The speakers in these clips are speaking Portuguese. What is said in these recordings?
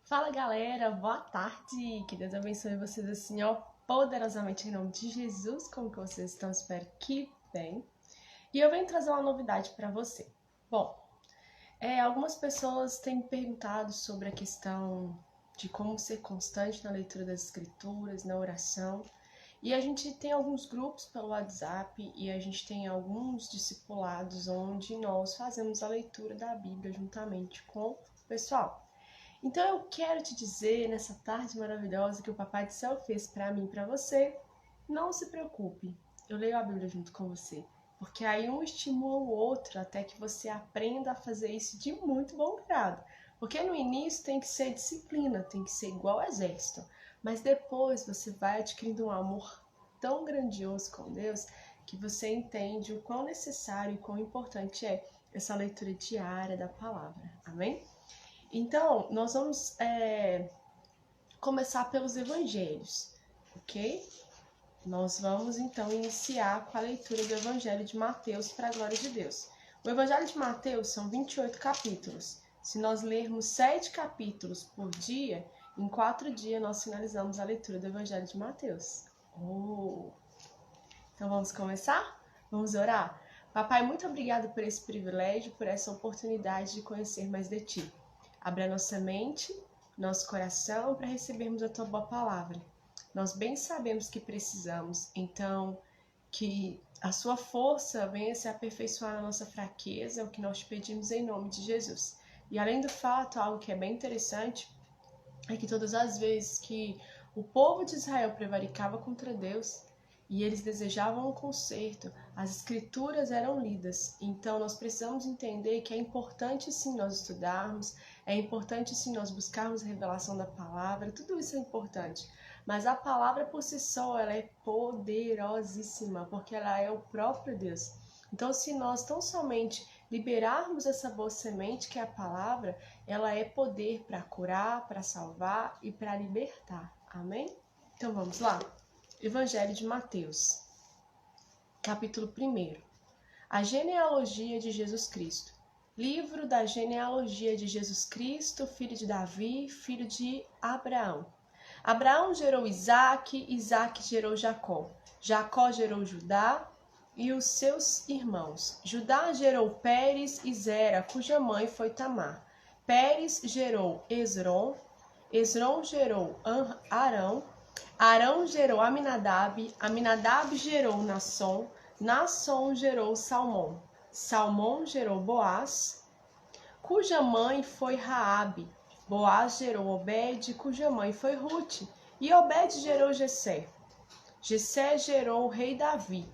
Fala galera, boa tarde, que Deus abençoe vocês assim, ó, poderosamente em nome de Jesus, como que vocês estão, espero que bem. E eu venho trazer uma novidade para você. Bom, algumas pessoas têm me perguntado sobre a questão de como ser constante na leitura das escrituras, na oração. E a gente tem alguns grupos pelo WhatsApp e a gente tem alguns discipulados onde nós fazemos a leitura da Bíblia juntamente com o pessoal. Então eu quero te dizer nessa tarde maravilhosa que o Papai do Céu fez para mim e para você, não se preocupe, eu leio a Bíblia junto com você, porque aí um estimula o outro até que você aprenda a fazer isso de muito bom grado. Porque no início tem que ser disciplina, tem que ser igual ao exército, mas depois você vai adquirindo um amor tão grandioso com Deus que você entende o quão necessário e quão importante é essa leitura diária da palavra. Amém? Então, nós vamos começar pelos evangelhos, ok? Nós vamos então iniciar com a leitura do Evangelho de Mateus para a glória de Deus. O Evangelho de Mateus são 28 capítulos. Se nós lermos 7 capítulos por dia, em 4 dias nós finalizamos a leitura do Evangelho de Mateus. Então vamos começar? Vamos orar? Papai, muito obrigado por esse privilégio, por essa oportunidade de conhecer mais de Ti. Abre a nossa mente, nosso coração para recebermos a Tua boa palavra. Nós bem sabemos que precisamos, então que a Sua força venha se aperfeiçoar na nossa fraqueza, é o que nós te pedimos em nome de Jesus. E além do fato, algo que é bem interessante, é que todas as vezes que o povo de Israel prevaricava contra Deus, e eles desejavam um conserto, as escrituras eram lidas. Então nós precisamos entender que é importante sim nós estudarmos, é importante sim nós buscarmos a revelação da palavra, tudo isso é importante. Mas a palavra por si só, ela é poderosíssima, porque ela é o próprio Deus. Então se nós tão somente liberarmos essa boa semente que é a palavra, ela é poder para curar, para salvar e para libertar. Amém? Então vamos lá? Evangelho de Mateus, capítulo 1. A genealogia de Jesus Cristo. Livro da genealogia de Jesus Cristo, filho de Davi, filho de Abraão. Abraão gerou Isaque, Isaque gerou Jacó. Jacó gerou Judá e os seus irmãos. Judá gerou Pérez e Zera, cuja mãe foi Tamar. Pérez gerou Esrom, Esrom gerou Arão, Arão gerou Aminadab, Aminadab gerou Nasson, Nasson gerou Salmão, Salmão gerou Boaz, cuja mãe foi Raabe. Boaz gerou Obed, cuja mãe foi Rute, e Obed gerou Jessé. Jessé gerou o rei Davi,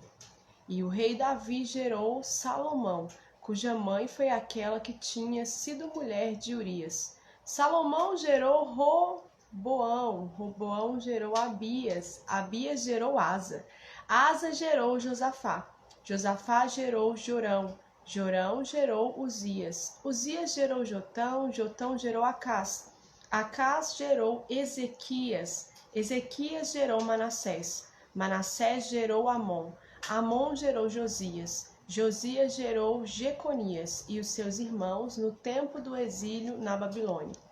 e o rei Davi gerou Salomão, cuja mãe foi aquela que tinha sido mulher de Urias. Salomão gerou Roboão, Roboão gerou Abias, Abias gerou Asa, Asa gerou Josafá, Josafá gerou Jorão, Jorão gerou Uzias, Uzias gerou Jotão, Jotão gerou Acás, Acás gerou Ezequias, Ezequias gerou Manassés, Manassés gerou Amon, Amon gerou Josias, Josias gerou Jeconias e os seus irmãos no tempo do exílio na Babilônia.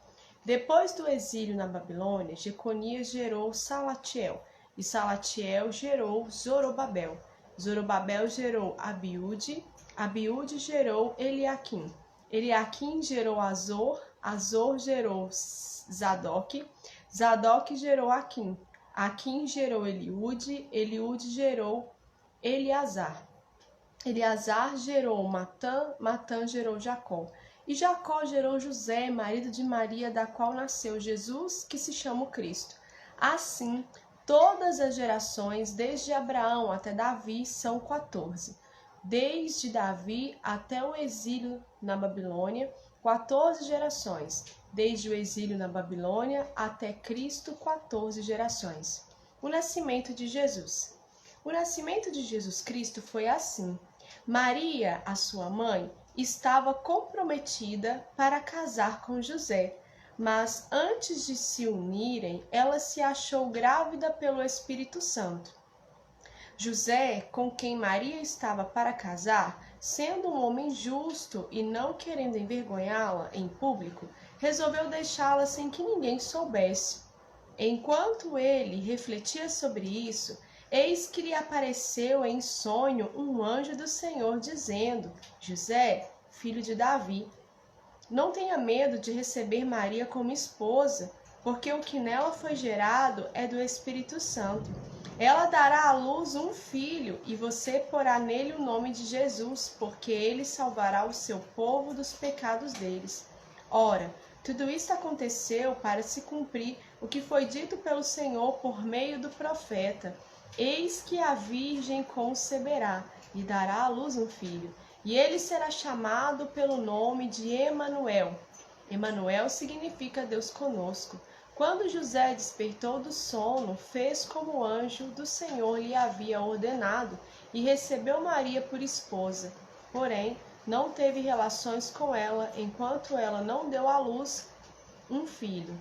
Depois do exílio na Babilônia, Jeconias gerou Salatiel, e Salatiel gerou Zorobabel. Zorobabel gerou Abiúde, Abiúde gerou Eliaquim. Eliaquim gerou Azor, Azor gerou Zadok, Zadok gerou Aquim. Aquim gerou Eliúde, Eliúde gerou Eleazar. Eleazar gerou Matã, Matã gerou Jacó. E Jacó gerou José, marido de Maria, da qual nasceu Jesus, que se chama o Cristo. Assim, todas as gerações, desde Abraão até Davi, são 14. Desde Davi até o exílio na Babilônia, 14 gerações. Desde o exílio na Babilônia até Cristo, 14 gerações. O nascimento de Jesus. O nascimento de Jesus Cristo foi assim. Maria, a sua mãe, estava comprometida para casar com José, mas antes de se unirem, ela se achou grávida pelo Espírito Santo. José, com quem Maria estava para casar, sendo um homem justo e não querendo envergonhá-la em público, resolveu deixá-la sem que ninguém soubesse. Enquanto ele refletia sobre isso, eis que lhe apareceu em sonho um anjo do Senhor, dizendo: José, filho de Davi, não tenha medo de receber Maria como esposa, porque o que nela foi gerado é do Espírito Santo. Ela dará à luz um filho, e você porá nele o nome de Jesus, porque ele salvará o seu povo dos pecados deles. Ora, tudo isso aconteceu para se cumprir o que foi dito pelo Senhor por meio do profeta: Eis que a virgem conceberá e dará à luz um filho, e ele será chamado pelo nome de Emanuel. Emanuel significa Deus conosco. Quando José despertou do sono, fez como o anjo do Senhor lhe havia ordenado e recebeu Maria por esposa. Porém, não teve relações com ela enquanto ela não deu à luz um filho,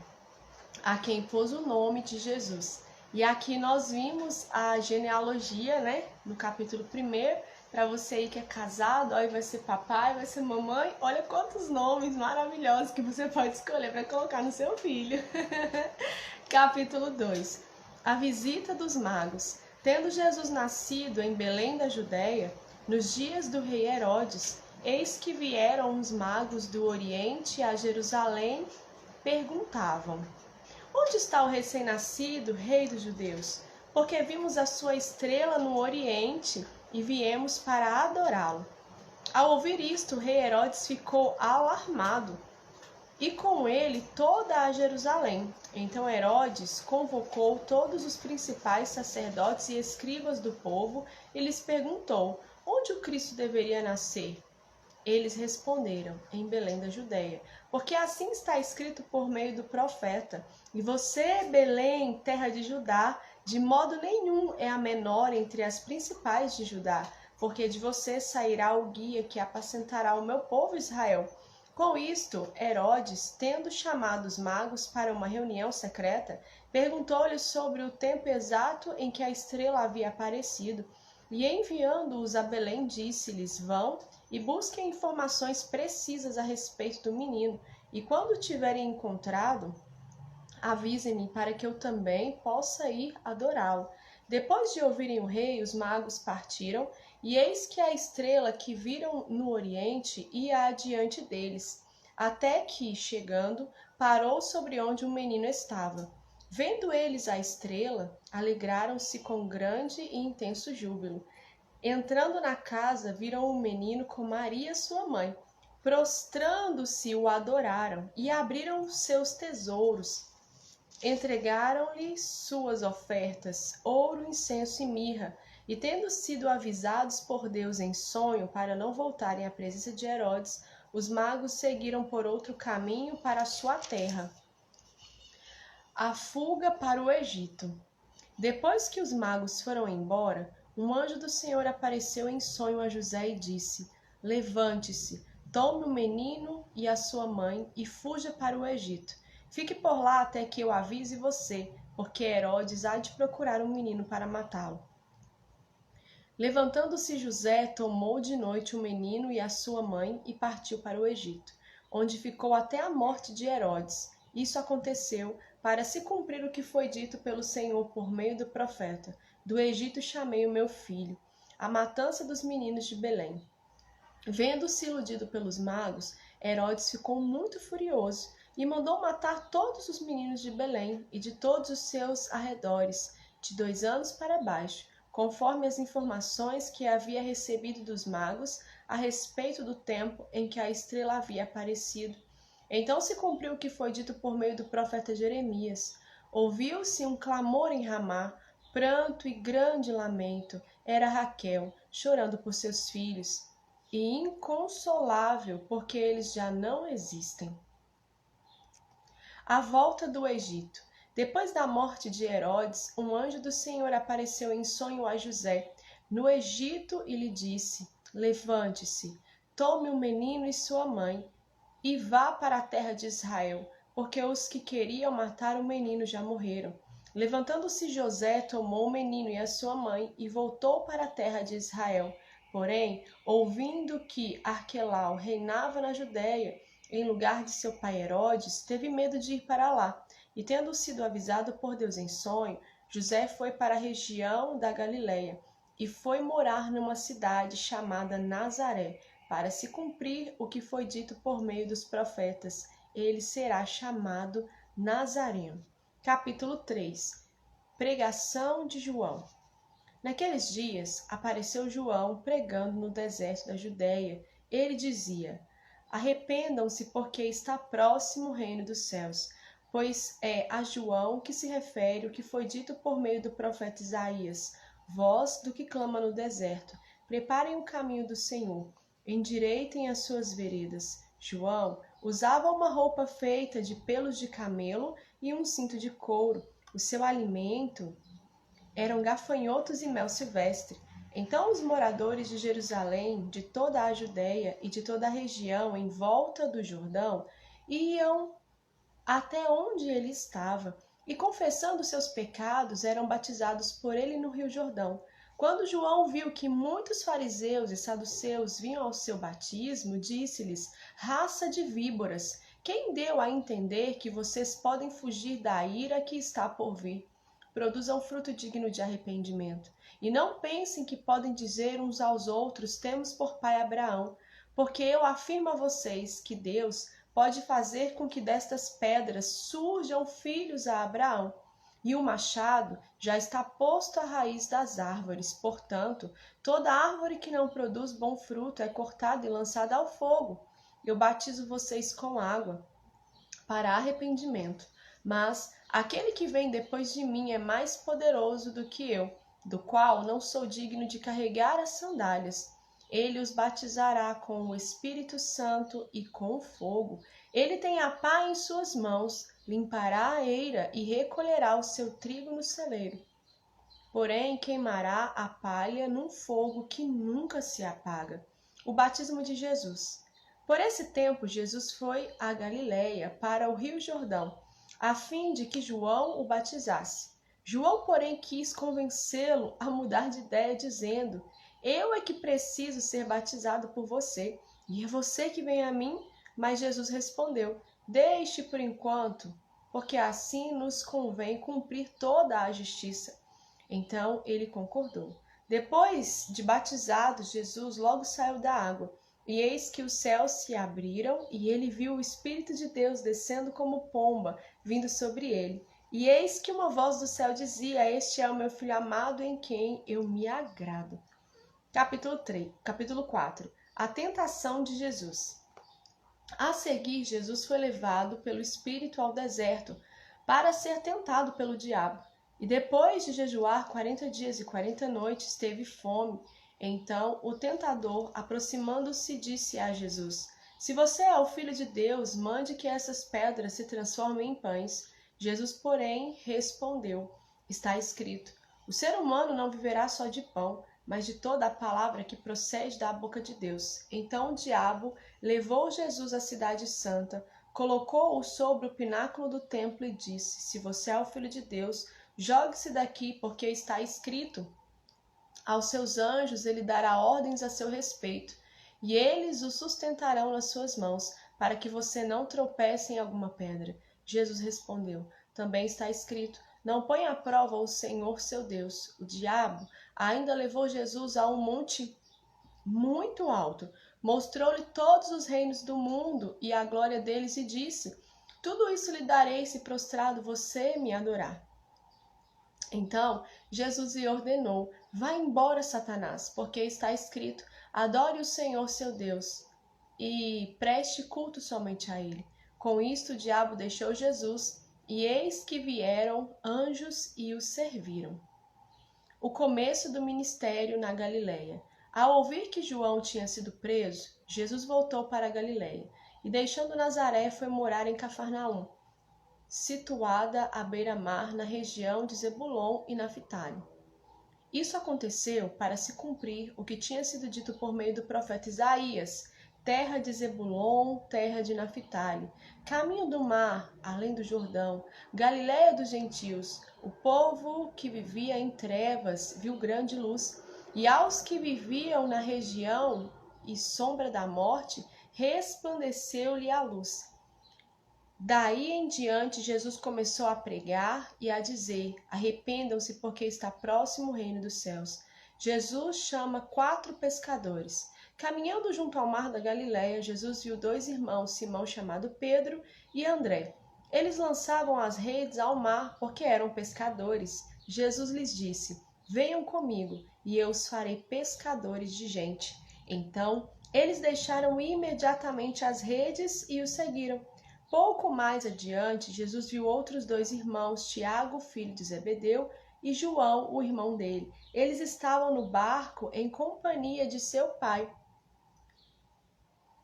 a quem pôs o nome de Jesus. E aqui nós vimos a genealogia, né, no capítulo 1. Para você aí que é casado, aí vai ser papai, vai ser mamãe, olha quantos nomes maravilhosos que você pode escolher para colocar no seu filho. Capítulo 2. A visita dos magos. Tendo Jesus nascido em Belém da Judéia, nos dias do rei Herodes, eis que vieram os magos do Oriente a Jerusalém, perguntavam: Onde está o recém-nascido rei dos judeus? Porque vimos a sua estrela no Oriente e viemos para adorá-lo. Ao ouvir isto, o rei Herodes ficou alarmado, e com ele toda a Jerusalém. Então Herodes convocou todos os principais sacerdotes e escribas do povo e lhes perguntou: onde o Cristo deveria nascer? Eles responderam: em Belém da Judéia, porque assim está escrito por meio do profeta: E você, Belém, terra de Judá, de modo nenhum é a menor entre as principais de Judá, porque de você sairá o guia que apacentará o meu povo Israel. Com isto, Herodes, tendo chamado os magos para uma reunião secreta, perguntou-lhes sobre o tempo exato em que a estrela havia aparecido, e enviando-os a Belém, disse-lhes: Vão e busquem informações precisas a respeito do menino, e quando o tiverem encontrado, avisem-me para que eu também possa ir adorá-lo. Depois de ouvirem o rei, os magos partiram, e eis que a estrela que viram no oriente ia adiante deles, até que, chegando, parou sobre onde o menino estava. Vendo eles a estrela, alegraram-se com grande e intenso júbilo. Entrando na casa, viram o menino com Maria, sua mãe. Prostrando-se, o adoraram e abriram seus tesouros. Entregaram-lhe suas ofertas, ouro, incenso e mirra, e tendo sido avisados por Deus em sonho para não voltarem à presença de Herodes, os magos seguiram por outro caminho para a sua terra. A fuga para o Egito. Depois que os magos foram embora, um anjo do Senhor apareceu em sonho a José e disse: Levante-se, tome o menino e a sua mãe e fuja para o Egito. Fique por lá até que eu avise você, porque Herodes há de procurar um menino para matá-lo. Levantando-se José, tomou de noite o menino e a sua mãe e partiu para o Egito, onde ficou até a morte de Herodes. Isso aconteceu para se cumprir o que foi dito pelo Senhor por meio do profeta: Do Egito chamei o meu filho. A matança dos meninos de Belém. Vendo-se iludido pelos magos, Herodes ficou muito furioso e mandou matar todos os meninos de Belém e de todos os seus arredores, de 2 anos para baixo, conforme as informações que havia recebido dos magos a respeito do tempo em que a estrela havia aparecido. Então se cumpriu o que foi dito por meio do profeta Jeremias. Ouviu-se um clamor em Ramá, pranto e grande lamento. Era Raquel, chorando por seus filhos, e inconsolável, porque eles já não existem. A volta do Egito. Depois da morte de Herodes, um anjo do Senhor apareceu em sonho a José, no Egito, e lhe disse: Levante-se, tome o menino e sua mãe, e vá para a terra de Israel, porque os que queriam matar o menino já morreram. Levantando-se José, tomou o menino e a sua mãe, e voltou para a terra de Israel. Porém, ouvindo que Arquelau reinava na Judéia, em lugar de seu pai Herodes, teve medo de ir para lá. E tendo sido avisado por Deus em sonho, José foi para a região da Galiléia e foi morar numa cidade chamada Nazaré, para se cumprir o que foi dito por meio dos profetas: ele será chamado Nazareno. Capítulo 3. Pregação de João. Naqueles dias apareceu João pregando no deserto da Judéia. Ele dizia: arrependam-se, porque está próximo o reino dos céus. Pois é a João que se refere o que foi dito por meio do profeta Isaías: voz do que clama no deserto, preparem o caminho do Senhor, endireitem as suas veredas. João usava uma roupa feita de pelos de camelo e um cinto de couro. O seu alimento eram gafanhotos e mel silvestre. Então os moradores de Jerusalém, de toda a Judéia e de toda a região em volta do Jordão iam até onde ele estava e, confessando seus pecados, eram batizados por ele no Rio Jordão. Quando João viu que muitos fariseus e saduceus vinham ao seu batismo, disse-lhes: raça de víboras, quem deu a entender que vocês podem fugir da ira que está por vir? Produzam fruto digno de arrependimento. E não pensem que podem dizer uns aos outros: temos por pai Abraão, porque eu afirmo a vocês que Deus pode fazer com que destas pedras surjam filhos a Abraão. E o machado já está posto à raiz das árvores. Portanto, toda árvore que não produz bom fruto é cortada e lançada ao fogo. Eu batizo vocês com água para arrependimento. Mas aquele que vem depois de mim é mais poderoso do que eu, do qual não sou digno de carregar as sandálias. Ele os batizará com o Espírito Santo e com fogo. Ele tem a pá em suas mãos, limpará a eira e recolherá o seu trigo no celeiro. Porém, queimará a palha num fogo que nunca se apaga. O batismo de Jesus. Por esse tempo, Jesus foi a Galiléia, para o Rio Jordão, a fim de que João o batizasse. João, porém, quis convencê-lo a mudar de ideia, dizendo: eu é que preciso ser batizado por você, e é você que vem a mim? Mas Jesus respondeu: deixe por enquanto, porque assim nos convém cumprir toda a justiça. Então ele concordou. Depois de batizado, Jesus logo saiu da água, e eis que os céus se abriram, e ele viu o Espírito de Deus descendo como pomba, vindo sobre ele. E eis que uma voz do céu dizia: este é o meu filho amado, em quem eu me agrado. Capítulo 4. A tentação de Jesus. A seguir, Jesus foi levado pelo Espírito ao deserto para ser tentado pelo diabo. E depois de jejuar 40 dias e 40 noites, teve fome. Então o tentador, aproximando-se, disse a Jesus: se você é o Filho de Deus, mande que essas pedras se transformem em pães. Jesus, porém, respondeu: está escrito: o ser humano não viverá só de pão, mas de toda a palavra que procede da boca de Deus. Então o diabo levou Jesus à cidade santa, colocou-o sobre o pináculo do templo e disse: se você é o Filho de Deus, jogue-se daqui, porque está escrito: aos seus anjos ele dará ordens a seu respeito, e eles o sustentarão nas suas mãos, para que você não tropece em alguma pedra. Jesus respondeu: também está escrito: não ponha à prova o Senhor seu Deus. O diabo ainda levou Jesus a um monte muito alto, mostrou-lhe todos os reinos do mundo e a glória deles e disse: tudo isso lhe darei se prostrado você me adorar. Então Jesus lhe ordenou: vá embora, Satanás, porque está escrito: adore o Senhor seu Deus e preste culto somente a ele. Com isto o diabo deixou Jesus, e eis que vieram anjos e o serviram. O começo do ministério na Galiléia. Ao ouvir que João tinha sido preso, Jesus voltou para a Galiléia e, deixando Nazaré, foi morar em Cafarnaum, situada à beira-mar, na região de Zebulon e Naftali. Isso aconteceu para se cumprir o que tinha sido dito por meio do profeta Isaías: terra de Zebulon, terra de Naftali, caminho do mar, além do Jordão, Galiléia dos gentios. O povo que vivia em trevas viu grande luz, E aos que viviam na região e sombra da morte, resplandeceu-lhe a luz. Daí em diante, Jesus começou a pregar e a dizer: arrependam-se, porque está próximo o reino dos céus. Jesus chama 4 pescadores. Caminhando junto ao mar da Galileia, Jesus viu 2 irmãos, Simão, chamado Pedro, e André. Eles lançavam as redes ao mar, porque eram pescadores. Jesus lhes disse: venham comigo, e eu os farei pescadores de gente. Então, eles deixaram imediatamente as redes e o seguiram. Pouco mais adiante, Jesus viu outros 2 irmãos, Tiago, filho de Zebedeu, e João, o irmão dele. Eles estavam no barco em companhia de seu pai,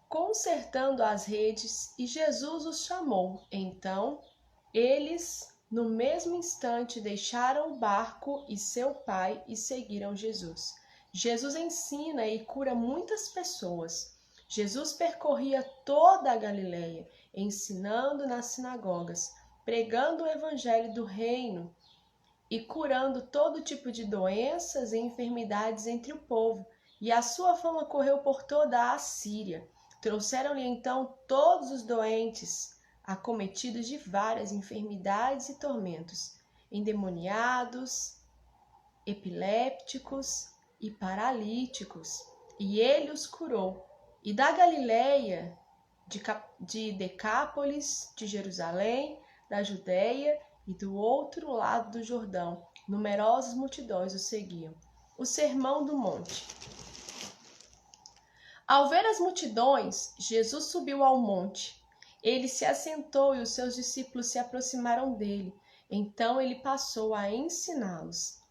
consertando as redes, e Jesus os chamou. Então, eles, no mesmo instante, deixaram o barco e seu pai e seguiram Jesus. Jesus ensina e cura muitas pessoas. Jesus percorria toda a Galileia, ensinando nas sinagogas, pregando o evangelho do reino e curando todo tipo de doenças e enfermidades entre o povo. E a sua fama correu por toda a Síria. Trouxeram-lhe então todos os doentes, acometidos de várias enfermidades e tormentos, endemoniados, epilépticos e paralíticos, e ele os curou. E da Galileia, de Decápolis, de Jerusalém, da Judéia e do outro lado do Jordão, numerosas multidões o seguiam. O Sermão do Monte. Ao ver as multidões, Jesus subiu ao monte. Ele se assentou e os seus discípulos se aproximaram dele. Então ele passou a ensiná-los.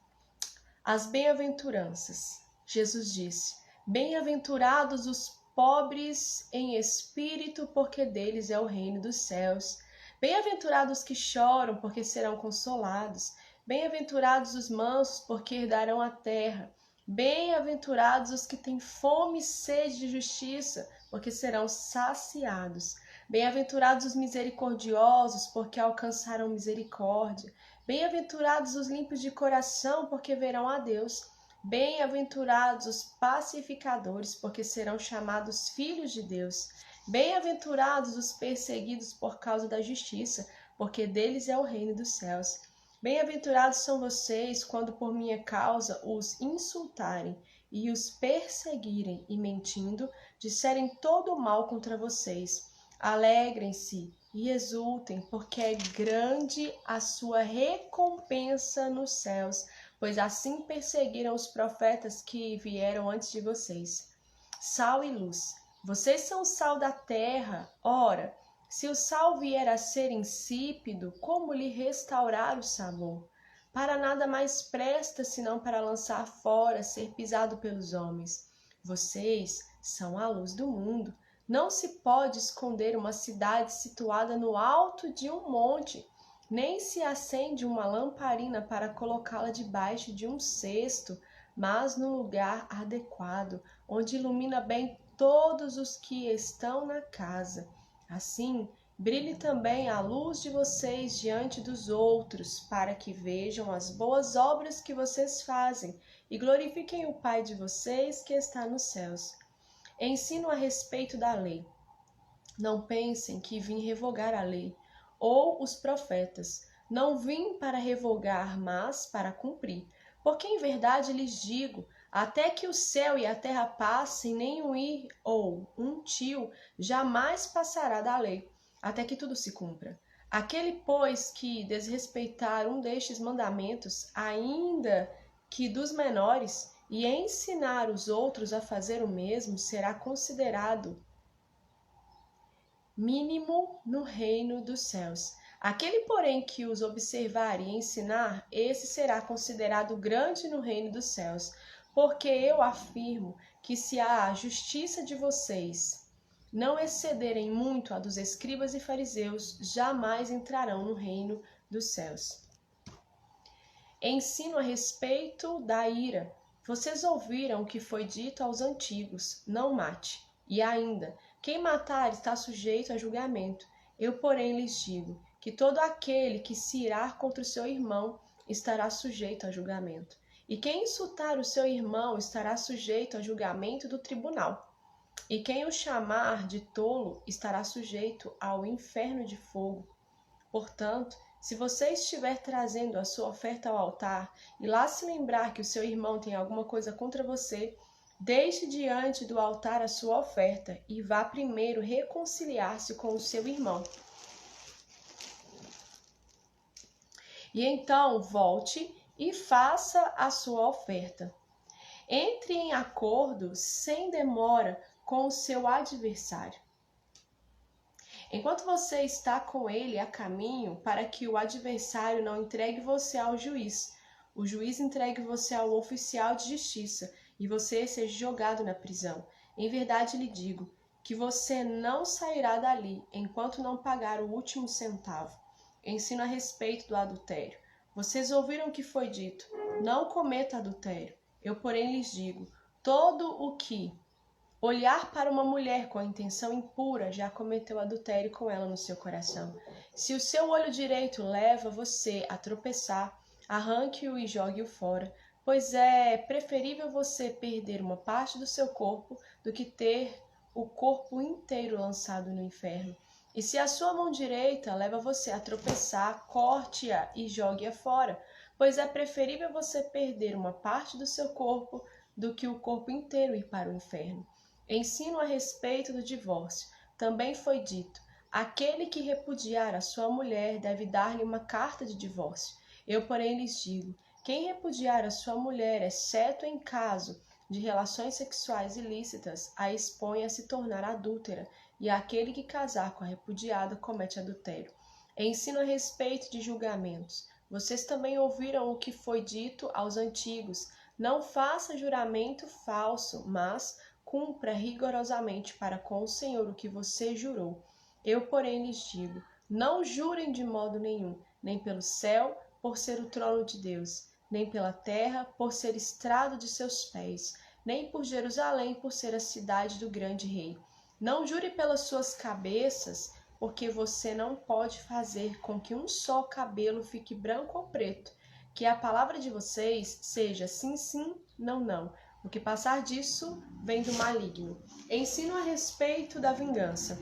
As bem-aventuranças. Jesus disse: bem-aventurados os pobres em espírito, porque deles é o reino dos céus. Bem-aventurados que choram, porque serão consolados. Bem-aventurados os mansos, porque herdarão a terra. Bem-aventurados os que têm fome e sede de justiça, porque serão saciados. Bem-aventurados os misericordiosos, porque alcançarão misericórdia. Bem-aventurados os limpos de coração, porque verão a Deus. Bem-aventurados os pacificadores, porque serão chamados filhos de Deus. Bem-aventurados os perseguidos por causa da justiça, porque deles é o reino dos céus. Bem-aventurados são vocês quando por minha causa os insultarem e os perseguirem e, mentindo, disserem todo o mal contra vocês. Alegrem-se e exultem, porque é grande a sua recompensa nos céus, pois assim perseguiram os profetas que vieram antes de vocês. Sal e luz. Vocês são o sal da terra. Ora, se o sal vier a ser insípido, como lhe restaurar o sabor? Para nada mais presta, senão para lançar fora, ser pisado pelos homens. Vocês são a luz do mundo. Não se pode esconder uma cidade situada no alto de um monte, nem se acende uma lamparina para colocá-la debaixo de um cesto, mas no lugar adequado, onde ilumina bem todos os que estão na casa. Assim, brilhe também a luz de vocês diante dos outros, para que vejam as boas obras que vocês fazem e glorifiquem o Pai de vocês que está nos céus. Ensino a respeito da lei. Não pensem que vim revogar a lei ou os profetas. Não vim para revogar, mas para cumprir. Porque em verdade lhes digo, até que o céu e a terra passem, nem um i ou um tio jamais passará da lei, até que tudo se cumpra. Aquele, pois, que desrespeitar um destes mandamentos, ainda que dos menores, e ensinar os outros a fazer o mesmo, será considerado mínimo no reino dos céus. Aquele, porém, que os observar e ensinar, esse será considerado grande no reino dos céus. Porque eu afirmo que se a justiça de vocês não excederem muito a dos escribas e fariseus, jamais entrarão no reino dos céus. Ensino a respeito da ira. Vocês ouviram o que foi dito aos antigos: não mate. E ainda, quem matar está sujeito a julgamento. Eu, porém, lhes digo que todo aquele que se irar contra o seu irmão estará sujeito a julgamento. E quem insultar o seu irmão estará sujeito a julgamento do tribunal. E quem o chamar de tolo estará sujeito ao inferno de fogo. Portanto, se você estiver trazendo a sua oferta ao altar e lá se lembrar que o seu irmão tem alguma coisa contra você, deixe diante do altar a sua oferta e vá primeiro reconciliar-se com o seu irmão. E então volte e faça a sua oferta. Entre em acordo sem demora com o seu adversário. Enquanto você está com ele a caminho, para que o adversário não entregue você ao juiz, o juiz entregue você ao oficial de justiça e você seja jogado na prisão. Em verdade lhe digo que você não sairá dali enquanto não pagar o último centavo. Ensino a respeito do adultério. Vocês ouviram o que foi dito: não cometa adultério. Eu, porém, lhes digo: todo o que olhar para uma mulher com a intenção impura já cometeu adultério com ela no seu coração. Se o seu olho direito leva você a tropeçar, arranque-o e jogue-o fora, pois é preferível você perder uma parte do seu corpo do que ter o corpo inteiro lançado no inferno. E se a sua mão direita leva você a tropeçar, corte-a e jogue-a fora, pois é preferível você perder uma parte do seu corpo do que o corpo inteiro ir para o inferno. Ensino a respeito do divórcio. Também foi dito: aquele que repudiar a sua mulher deve dar-lhe uma carta de divórcio. Eu, porém, lhes digo: quem repudiar a sua mulher, exceto em caso de relações sexuais ilícitas, a expõe a se tornar adúltera, e aquele que casar com a repudiada comete adultério. Ensino a respeito de julgamentos. Vocês também ouviram o que foi dito aos antigos: não faça juramento falso, mas cumpra rigorosamente para com o Senhor o que você jurou. Eu, porém, lhes digo: não jurem de modo nenhum, nem pelo céu, por ser o trono de Deus, nem pela terra, por ser estrado de seus pés, nem por Jerusalém, por ser a cidade do grande rei. Não jure pelas suas cabeças, porque você não pode fazer com que um só cabelo fique branco ou preto. Que a palavra de vocês seja sim, sim, não, não. O que passar disso vem do maligno. Ensino a respeito da vingança.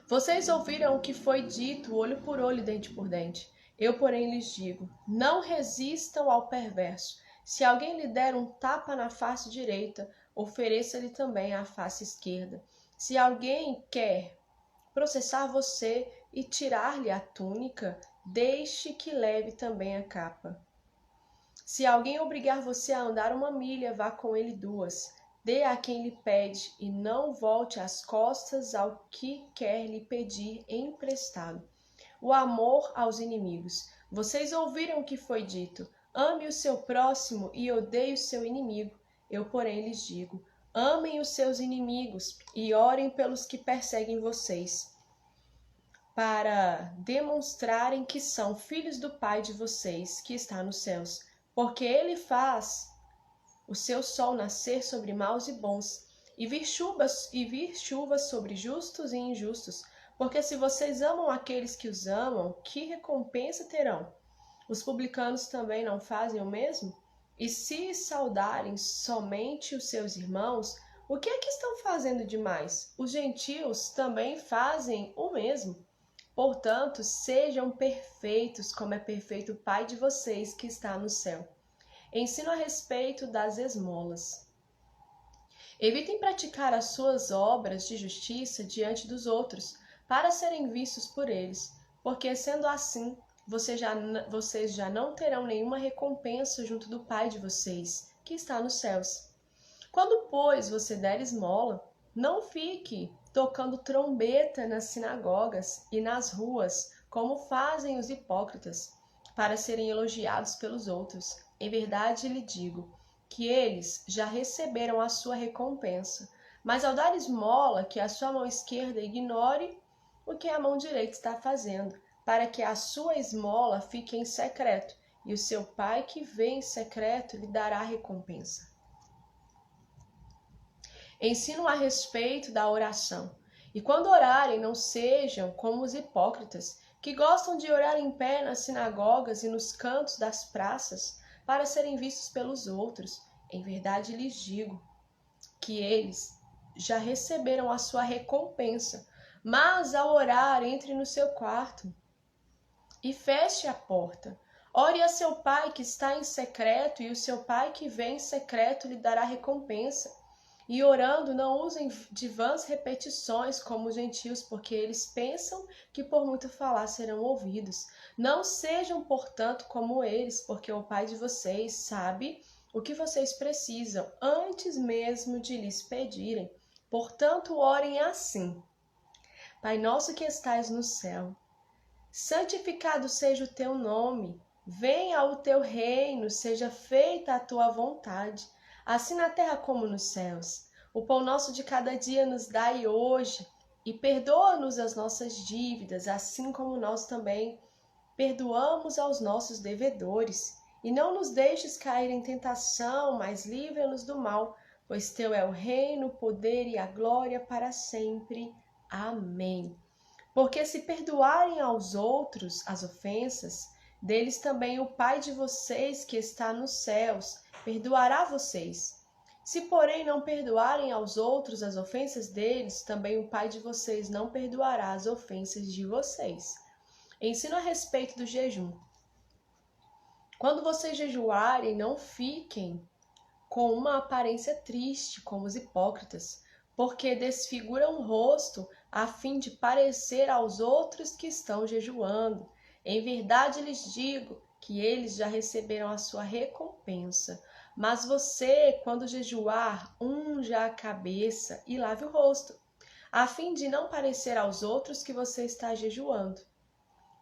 Vocês ouviram o que foi dito, olho por olho, dente por dente. Eu, porém, lhes digo: não resistam ao perverso. Se alguém lhe der um tapa na face direita, ofereça-lhe também a face esquerda. Se alguém quer processar você e tirar-lhe a túnica, deixe que leve também a capa. Se alguém obrigar você a andar 1 milha, vá com ele 2. Dê a quem lhe pede e não volte as costas ao que quer lhe pedir emprestado. O amor aos inimigos. Vocês ouviram o que foi dito: ame o seu próximo e odeie o seu inimigo. Eu, porém, lhes digo: amem os seus inimigos e orem pelos que perseguem vocês, para demonstrarem que são filhos do Pai de vocês, que está nos céus. Porque ele faz o seu sol nascer sobre maus e bons, e vir chuvas sobre justos e injustos. Porque se vocês amam aqueles que os amam, que recompensa terão? Os publicanos também não fazem o mesmo? E se saudarem somente os seus irmãos, o que é que estão fazendo demais? Os gentios também fazem o mesmo. Portanto, sejam perfeitos, como é perfeito o Pai de vocês que está no céu. Ensino a respeito das esmolas. Evitem praticar as suas obras de justiça diante dos outros, para serem vistos por eles, porque, sendo assim, vocês já não terão nenhuma recompensa junto do Pai de vocês, que está nos céus. Quando, pois, você der esmola, não fique tocando trombeta nas sinagogas e nas ruas, como fazem os hipócritas, para serem elogiados pelos outros. Em verdade lhe digo que eles já receberam a sua recompensa. Mas ao dar esmola, que a sua mão esquerda ignore o que a mão direita está fazendo, para que a sua esmola fique em secreto, e o seu Pai que vê em secreto lhe dará a recompensa. Ensino a respeito da oração. E quando orarem, não sejam como os hipócritas, que gostam de orar em pé nas sinagogas e nos cantos das praças, para serem vistos pelos outros. Em verdade lhes digo que eles já receberam a sua recompensa. Mas ao orar, entre no seu quarto e feche a porta. Ore a seu pai que está em secreto, e o seu pai que vem em secreto lhe dará recompensa. E orando, não usem de vãs repetições como os gentios, porque eles pensam que por muito falar serão ouvidos. Não sejam, portanto, como eles, porque o Pai de vocês sabe o que vocês precisam, antes mesmo de lhes pedirem. Portanto, orem assim: Pai nosso que estais no céu, santificado seja o teu nome. Venha o teu reino, seja feita a tua vontade, assim na terra como nos céus. O pão nosso de cada dia nos dai hoje, e perdoa-nos as nossas dívidas, assim como nós também perdoamos aos nossos devedores. E não nos deixes cair em tentação, mas livra-nos do mal, pois teu é o reino, o poder e a glória para sempre. Amém. Porque se perdoarem aos outros as ofensas, deles também o Pai de vocês que está nos céus perdoará vocês. Se, porém, não perdoarem aos outros as ofensas deles, também o Pai de vocês não perdoará as ofensas de vocês. Ensino a respeito do jejum. Quando vocês jejuarem, não fiquem com uma aparência triste, como os hipócritas, porque desfiguram o rosto a fim de parecer aos outros que estão jejuando. Em verdade lhes digo que eles já receberam a sua recompensa. Mas você, quando jejuar, unja a cabeça e lave o rosto, a fim de não parecer aos outros que você está jejuando,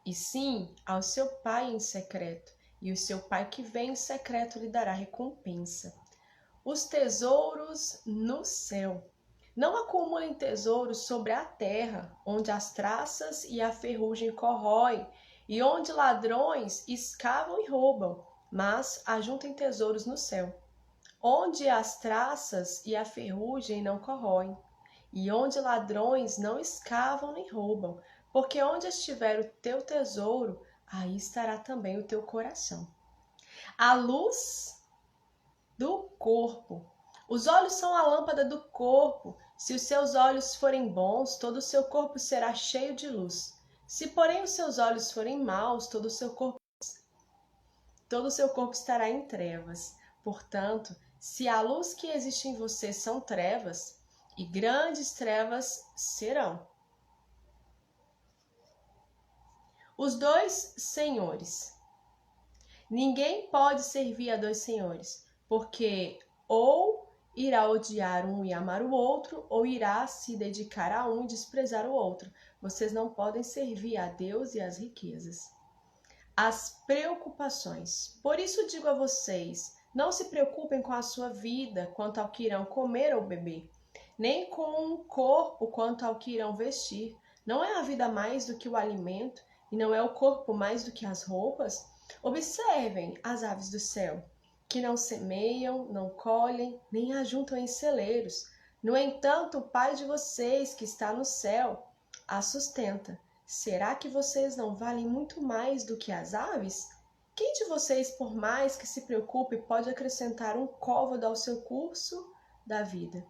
e sim ao seu Pai em secreto, e o seu Pai que vem em secreto lhe dará recompensa. Os tesouros no céu. Não acumulem tesouros sobre a terra, onde as traças e a ferrugem corroem, e onde ladrões escavam e roubam, mas ajuntem tesouros no céu, onde as traças e a ferrugem não corroem, e onde ladrões não escavam nem roubam, porque onde estiver o teu tesouro, aí estará também o teu coração. A luz do corpo. Os olhos são a lâmpada do corpo. Se os seus olhos forem bons, todo o seu corpo será cheio de luz. Se, porém, os seus olhos forem maus, todo o seu corpo estará em trevas. Portanto, se a luz que existe em você são trevas, e grandes trevas serão. Os dois senhores. Ninguém pode servir a dois senhores, porque ou irá odiar um e amar o outro, ou irá se dedicar a um e desprezar o outro. Vocês não podem servir a Deus e às riquezas. As preocupações. Por isso digo a vocês, não se preocupem com a sua vida quanto ao que irão comer ou beber, nem com o corpo quanto ao que irão vestir. Não é a vida mais do que o alimento, e não é o corpo mais do que as roupas? Observem as aves do céu, que não semeiam, não colhem, nem ajuntam em celeiros. No entanto, o Pai de vocês, que está no céu, as sustenta. Será que vocês não valem muito mais do que as aves? Quem de vocês, por mais que se preocupe, pode acrescentar um côvado ao seu curso da vida?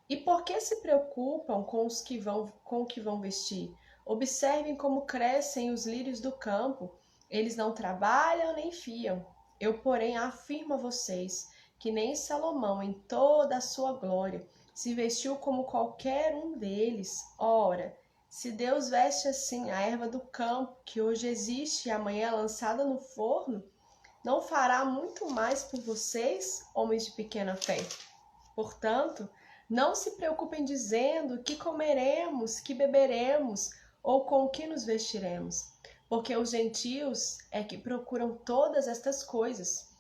E por que se preocupam com o que vão vestir? Observem como crescem os lírios do campo. Eles não trabalham nem fiam. Eu, porém, afirmo a vocês que nem Salomão, em toda a sua glória, se vestiu como qualquer um deles. Ora, se Deus veste assim a erva do campo, que hoje existe e amanhã é lançada no forno, não fará muito mais por vocês, homens de pequena fé? Portanto, não se preocupem dizendo que comeremos, que beberemos ou com o que nos vestiremos, porque os gentios é que procuram todas estas coisas.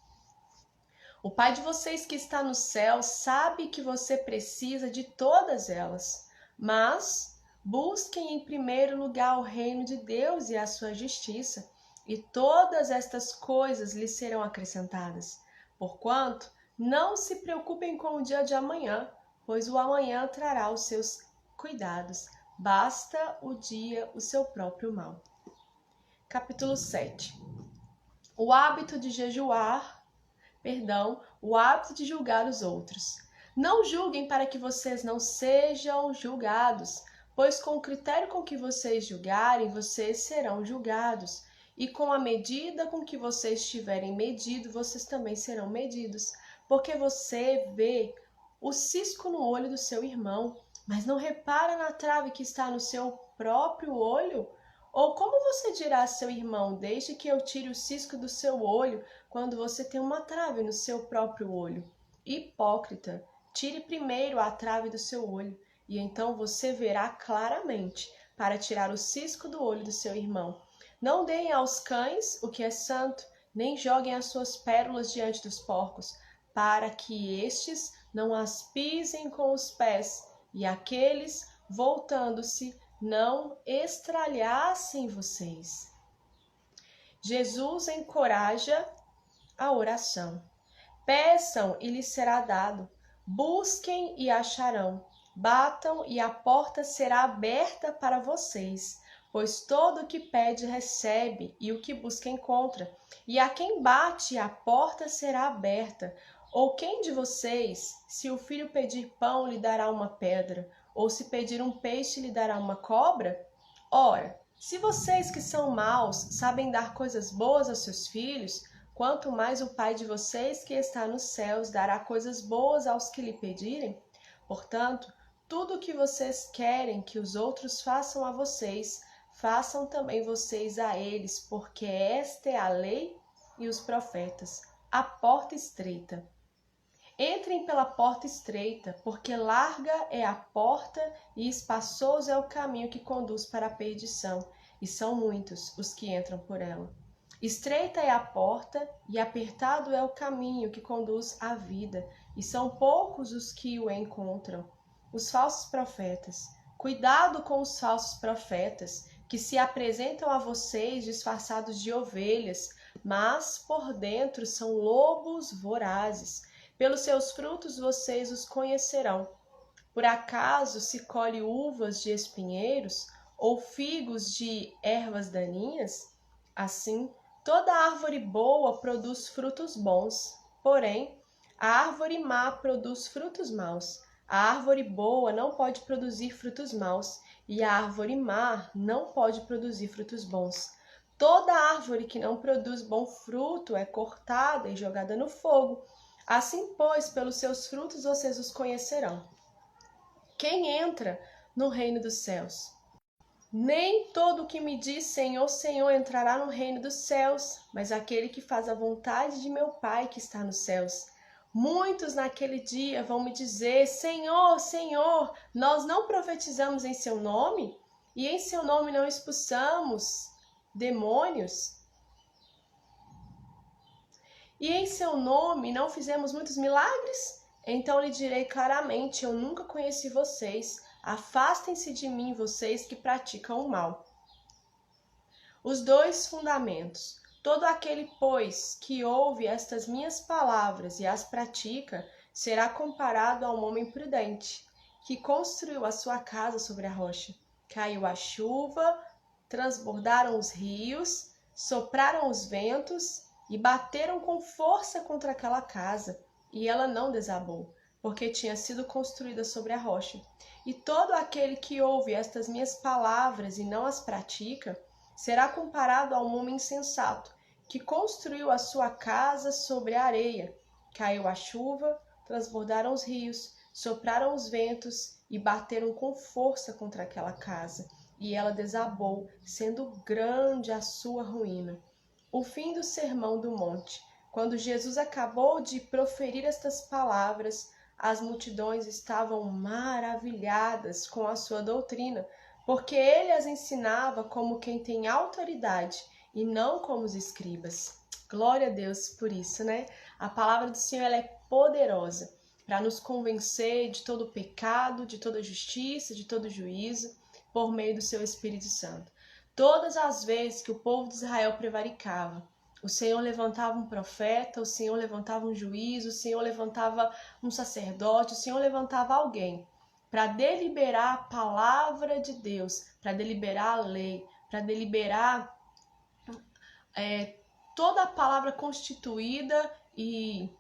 O Pai de vocês que está no céu sabe que você precisa de todas elas, mas busquem em primeiro lugar o reino de Deus e a sua justiça, e todas estas coisas lhes serão acrescentadas. Porquanto, não se preocupem com o dia de amanhã, pois o amanhã trará os seus cuidados. Basta o dia o seu próprio mal. Capítulo 7. O hábito de jejuar o hábito de julgar os outros. Não julguem para que vocês não sejam julgados, pois com o critério com que vocês julgarem, vocês serão julgados. E com a medida com que vocês tiverem medido, vocês também serão medidos. Porque você vê o cisco no olho do seu irmão, mas não repara na trave que está no seu próprio olho? Ou como você dirá a seu irmão, deixe que eu tire o cisco do seu olho, quando você tem uma trave no seu próprio olho? Hipócrita, tire primeiro a trave do seu olho, e então você verá claramente para tirar o cisco do olho do seu irmão. Não deem aos cães o que é santo, nem joguem as suas pérolas diante dos porcos, para que estes não as pisem com os pés, e aqueles, voltando-se, não estralhassem vocês. Jesus encoraja a oração. Peçam e lhes será dado. Busquem e acharão. Batam e a porta será aberta para vocês. Pois todo o que pede recebe, e o que busca encontra. E a quem bate, a porta será aberta. Ou quem de vocês, se o filho pedir pão, lhe dará uma pedra? Ou se pedir um peixe, lhe dará uma cobra? Ora, se vocês que são maus sabem dar coisas boas aos seus filhos, quanto mais o Pai de vocês que está nos céus dará coisas boas aos que lhe pedirem? Portanto, tudo o que vocês querem que os outros façam a vocês, façam também vocês a eles, porque esta é a lei e os profetas. A porta estreita. Entrem pela porta estreita, porque larga é a porta e espaçoso é o caminho que conduz para a perdição, e são muitos os que entram por ela. Estreita é a porta e apertado é o caminho que conduz à vida, e são poucos os que o encontram. Os falsos profetas. Cuidado com os falsos profetas, que se apresentam a vocês disfarçados de ovelhas, mas por dentro são lobos vorazes. Pelos seus frutos vocês os conhecerão. Por acaso se colhe uvas de espinheiros ou figos de ervas daninhas? Assim, toda árvore boa produz frutos bons, porém, a árvore má produz frutos maus. A árvore boa não pode produzir frutos maus, e a árvore má não pode produzir frutos bons. Toda árvore que não produz bom fruto é cortada e jogada no fogo. Assim, pois, pelos seus frutos vocês os conhecerão. Quem entra no reino dos céus? Nem todo o que me diz Senhor, Senhor entrará no reino dos céus, mas aquele que faz a vontade de meu Pai que está nos céus. Muitos naquele dia vão me dizer, Senhor, Senhor, nós não profetizamos em seu nome? E em seu nome não expulsamos demônios? E em seu nome não fizemos muitos milagres? Então lhe direi claramente, eu nunca conheci vocês. Afastem-se de mim, vocês que praticam o mal. Os dois fundamentos. Todo aquele, pois, que ouve estas minhas palavras e as pratica, será comparado a um homem prudente, que construiu a sua casa sobre a rocha. Caiu a chuva, transbordaram os rios, sopraram os ventos e bateram com força contra aquela casa, e ela não desabou, porque tinha sido construída sobre a rocha. E todo aquele que ouve estas minhas palavras e não as pratica, será comparado a um homem insensato, que construiu a sua casa sobre a areia. Caiu a chuva, transbordaram os rios, sopraram os ventos e bateram com força contra aquela casa, e ela desabou, sendo grande a sua ruína. O fim do Sermão do Monte. Quando Jesus acabou de proferir estas palavras, as multidões estavam maravilhadas com a sua doutrina, porque ele as ensinava como quem tem autoridade e não como os escribas. Glória a Deus por isso, né? A palavra do Senhor ela é poderosa para nos convencer de todo pecado, de toda justiça, de todo juízo, por meio do seu Espírito Santo. Todas as vezes que o povo de Israel prevaricava, o Senhor levantava um profeta, o Senhor levantava um juiz, o Senhor levantava um sacerdote, o Senhor levantava alguém para deliberar a palavra de Deus, para deliberar a lei, para deliberar toda a palavra constituída e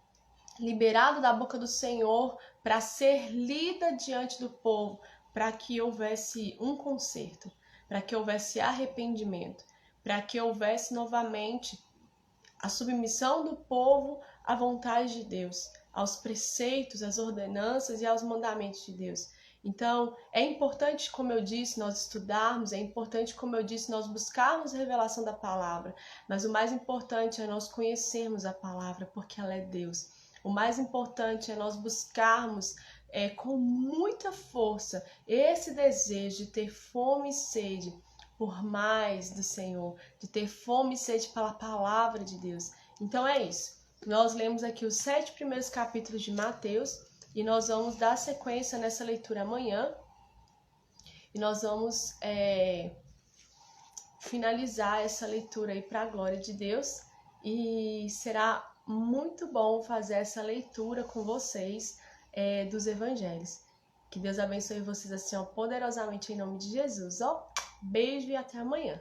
liberado da boca do Senhor para ser lida diante do povo, para que houvesse um conserto, para que houvesse arrependimento, para que houvesse novamente a submissão do povo à vontade de Deus, aos preceitos, às ordenanças e aos mandamentos de Deus. Então, é importante, como eu disse, nós estudarmos, é importante, como eu disse, nós buscarmos a revelação da palavra, mas o mais importante é nós conhecermos a palavra, porque ela é Deus. O mais importante é nós buscarmos com muita força esse desejo de ter fome e sede por mais do Senhor, de ter fome e sede pela palavra de Deus. Então é isso. Nós lemos aqui os 7 primeiros capítulos de Mateus e nós vamos dar sequência nessa leitura amanhã. E nós vamos finalizar essa leitura aí para a glória de Deus. E será muito bom fazer essa leitura com vocês dos evangelhos. Que Deus abençoe vocês assim, ó, poderosamente em nome de Jesus. Ó, beijo e até amanhã.